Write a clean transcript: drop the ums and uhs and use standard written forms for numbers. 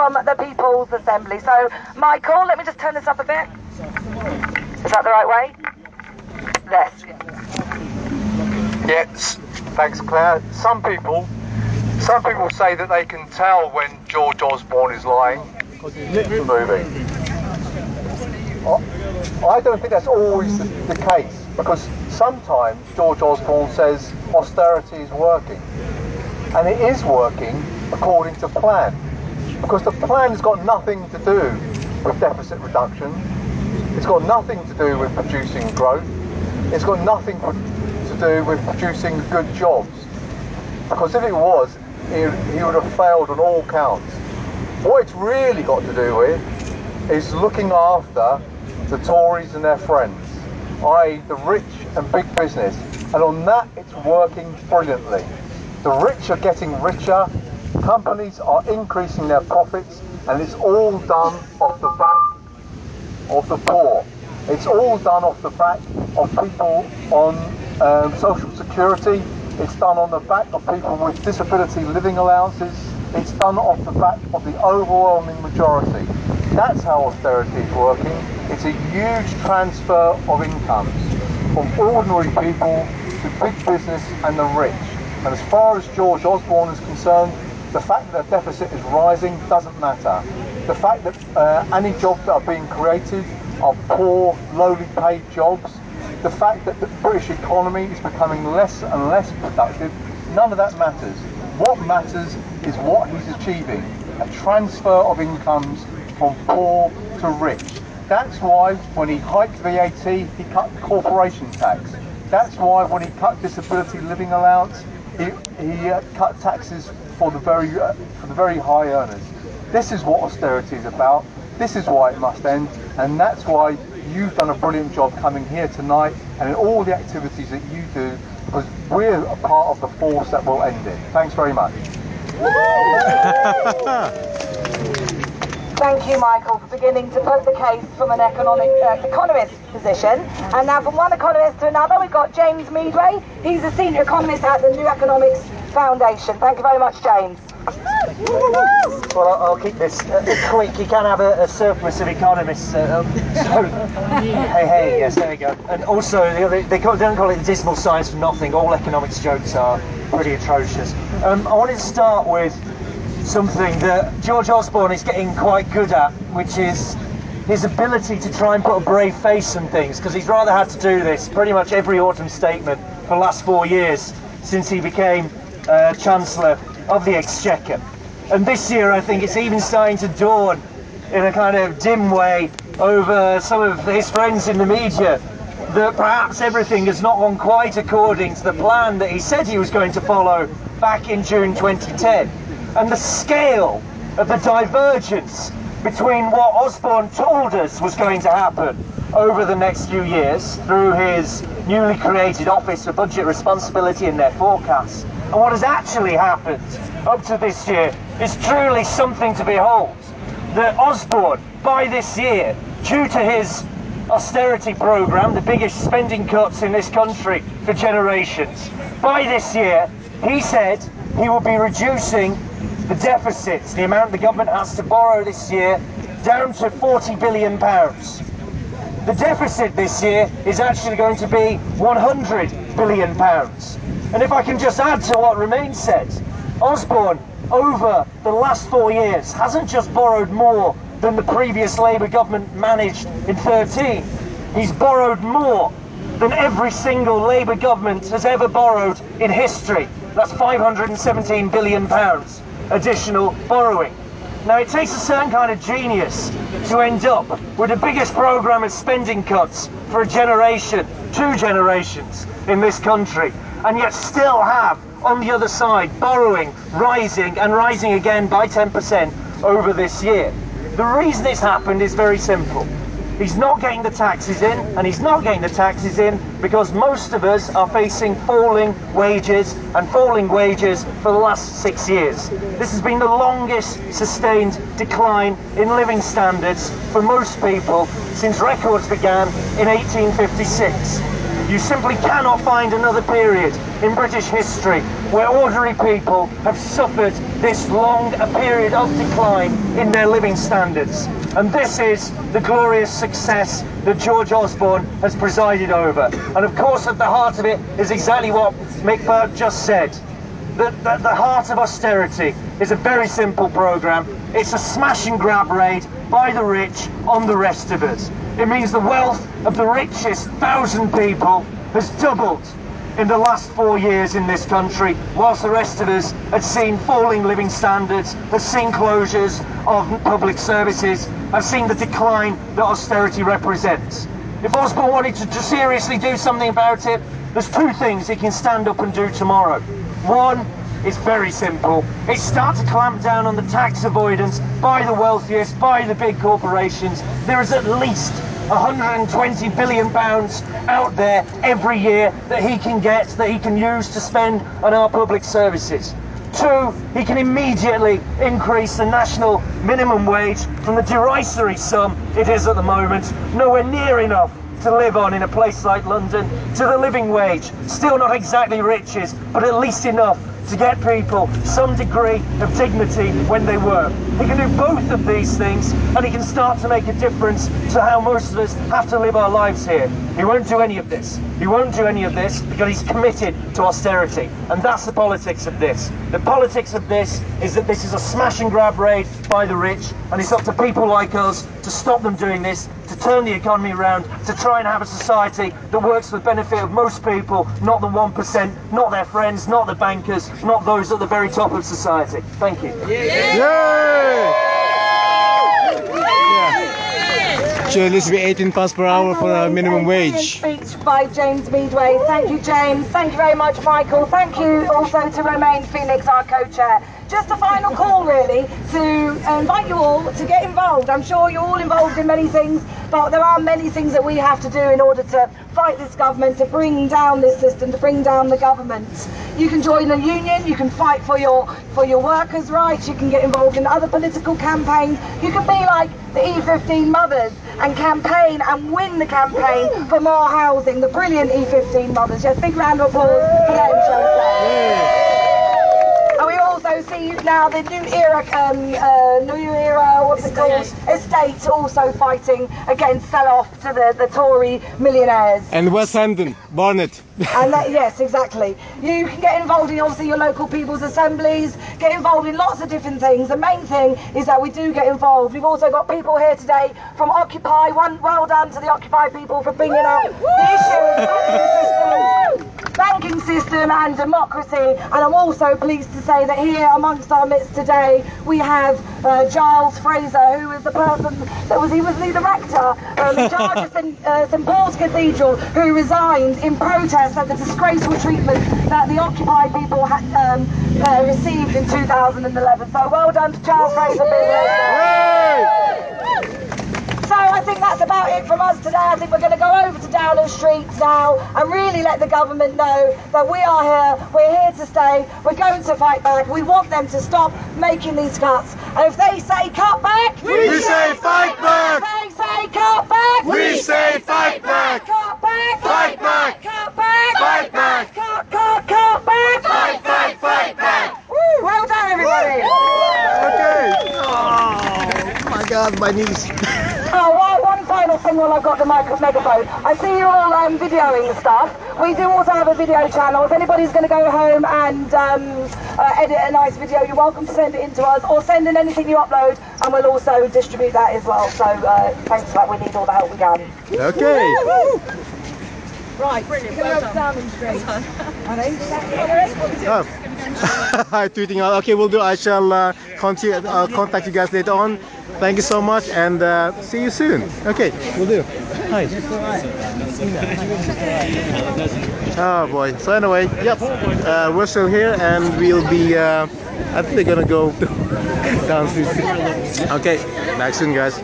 from the People's Assembly. So, Michael, let me just turn this up a bit. Is that the right way? Yes. Yes, thanks Claire. Some people say that they can tell when George Osborne is lying because his lips are moving. I don't think that's always the case, because sometimes George Osborne says austerity is working, and it is working according to plan, because the plan has got nothing to do with deficit reduction, it's got nothing to do with producing growth, it's got nothing to do with producing good jobs, because if it was, he would have failed on all counts. What it's really got to do with is looking after the Tories and their friends, i.e. the rich and big business, and on that it's working brilliantly. The rich are getting richer, companies are increasing their profits, and it's all done off the back of the poor. It's all done off the back of people on social security, it's done on the back of people with disability living allowances, it's done off the back of the overwhelming majority. That's how austerity is working. It's a huge transfer of incomes from ordinary people to big business and the rich. And as far as George Osborne is concerned, the fact that the deficit is rising doesn't matter. The fact that any jobs that are being created are poor, lowly paid jobs, the fact that the British economy is becoming less and less productive, none of that matters. What matters is what he's achieving, a transfer of incomes from poor to rich. That's why when he hiked VAT, he cut corporation tax. That's why when he cut disability living allowance, he cut taxes for the very high earners. This is what austerity is about. This is why it must end, and that's why you've done a brilliant job coming here tonight and in all the activities that you do, because we're a part of the force that will end it. Thanks very much. Thank you, Michael, for beginning to put the case from an economist position. And now from one economist to another, we've got James Meadway. He's a senior economist at the New Economics Foundation. Thank you very much, James. Well, I'll keep this quick. You can have a surplus of economists. Hey, yes, there we go. And also, they don't call it the dismal science for nothing. All economics jokes are pretty atrocious. I wanted to start with something that George Osborne is getting quite good at, which is his ability to try and put a brave face on things, because he's rather had to do this pretty much every autumn statement for the last 4 years since he became Chancellor of the Exchequer. And this year I think it's even starting to dawn in a kind of dim way over some of his friends in the media that perhaps everything has not gone quite according to the plan that he said he was going to follow back in June 2010. And the scale of the divergence between what Osborne told us was going to happen over the next few years through his newly created Office for Budget Responsibility and their forecasts, and what has actually happened up to this year is truly something to behold. That Osborne, by this year, due to his austerity programme, the biggest spending cuts in this country for generations, by this year, he said he will be reducing the deficits, the amount the government has to borrow this year, down to £40 billion. The deficit this year is actually going to be £100 billion. And if I can just add to what Romain said, Osborne, over the last 4 years, hasn't just borrowed more than the previous Labour government managed in 13. He's borrowed more than every single Labour government has ever borrowed in history. That's £517 billion additional borrowing. Now, it takes a certain kind of genius to end up with the biggest programme of spending cuts for a generation, 2 generations in this country, and yet still have, on the other side, borrowing rising and rising again by 10% over this year. The reason it's happened is very simple. He's not getting the taxes in, and he's not getting the taxes in because most of us are facing falling wages for the last 6 years. This has been the longest sustained decline in living standards for most people since records began in 1856. You simply cannot find another period in British history where ordinary people have suffered this long a period of decline in their living standards. And this is the glorious success that George Osborne has presided over. And of course, at the heart of it is exactly what Mick Burke just said. That the heart of austerity is a very simple programme. It's a smash and grab raid by the rich on the rest of us. It means the wealth of the richest 1,000 people has doubled in the last 4 years in this country, whilst the rest of us have seen falling living standards, have seen closures of public services, have seen the decline that austerity represents. If Osborne wanted to seriously do something about it, there's two things he can stand up and do tomorrow. One is very simple. It's start to clamp down on the tax avoidance by the wealthiest, by the big corporations. There is at least £120 billion out there every year that he can get, that he can use to spend on our public services. Two, he can immediately increase the national minimum wage from the derisory sum it is at the moment, nowhere near enough to live on in a place like London, to the living wage. Still not exactly riches, but at least enough to get people some degree of dignity when they work. He can do both of these things, and he can start to make a difference to how most of us have to live our lives here. He won't do any of this. He won't do any of this because he's committed to austerity, and that's the politics of this. The politics of this is that this is a smash and grab raid by the rich, and it's up to people like us to stop them doing this, to turn the economy around, to try and have a society that works for the benefit of most people, not the 1%, not their friends, not the bankers, not those at the very top of society. Thank you. Should this be 18 pounds per hour for a minimum wage? Speech by James Meadway. Thank you, James. Thank you very much, Michael. Thank you also to Romaine Phoenix, our co-chair. Just a final call, really, to invite you all to get involved. I'm sure you're all involved in many things, but there are many things that we have to do in order to fight this government, to bring down this system, to bring down the government. You can join a union, you can fight for your workers' rights, you can get involved in other political campaigns, you can be like the E15 mothers and campaign and win the campaign for more housing, the brilliant E15 mothers. Yes, big round of applause for them, shall we say. And we also see now the new era, what's it called? Estate also fighting against sell-off to the Tory millionaires. And West Hendon, Barnet. And that, yes, exactly. You can get involved in obviously your local people's assemblies, get involved in lots of different things. The main thing is that we do get involved. We've also got people here today from Occupy. Well done to the Occupy people for bringing up the issue of banking system and democracy. And I'm also pleased to say that here amongst our midst today we have Giles Fraser, who was the person that was the rector in charge of St Paul's Cathedral, who resigned in protest at the disgraceful treatment that the Occupy people had received in 2011. So well done to Giles Fraser being here. So I think that's about it from us today. I think we're going to go over to Dowling Street now and really let the government know that we are here, we're here to stay, we're going to fight back. We want them to stop making these cuts. And if they say cut back, we say fight back. If they say cut back, we say fight back. Cut back, Fight back. cut back, Fight back. cut back, Fight back. Woo, well done, everybody. Okay. Oh my God, my knees. Oh, one final thing while I've got the megaphone. I see you're all videoing stuff. We do also have a video channel. If anybody's going to go home and edit a nice video, you're welcome to send it in to us or send in anything you upload, and we'll also distribute that as well. So thanks for that. We need all the help we can. Okay. Right, brilliant. Well done. Downing Street. Hi, tweeting out. Okay, we'll do. I shall contact you guys later on. Thank you so much, and see you soon. Okay, we'll do. Hi. Oh boy. So anyway, yep. We're still here, and we'll be. I think they're gonna go downstairs. Okay, back soon, guys.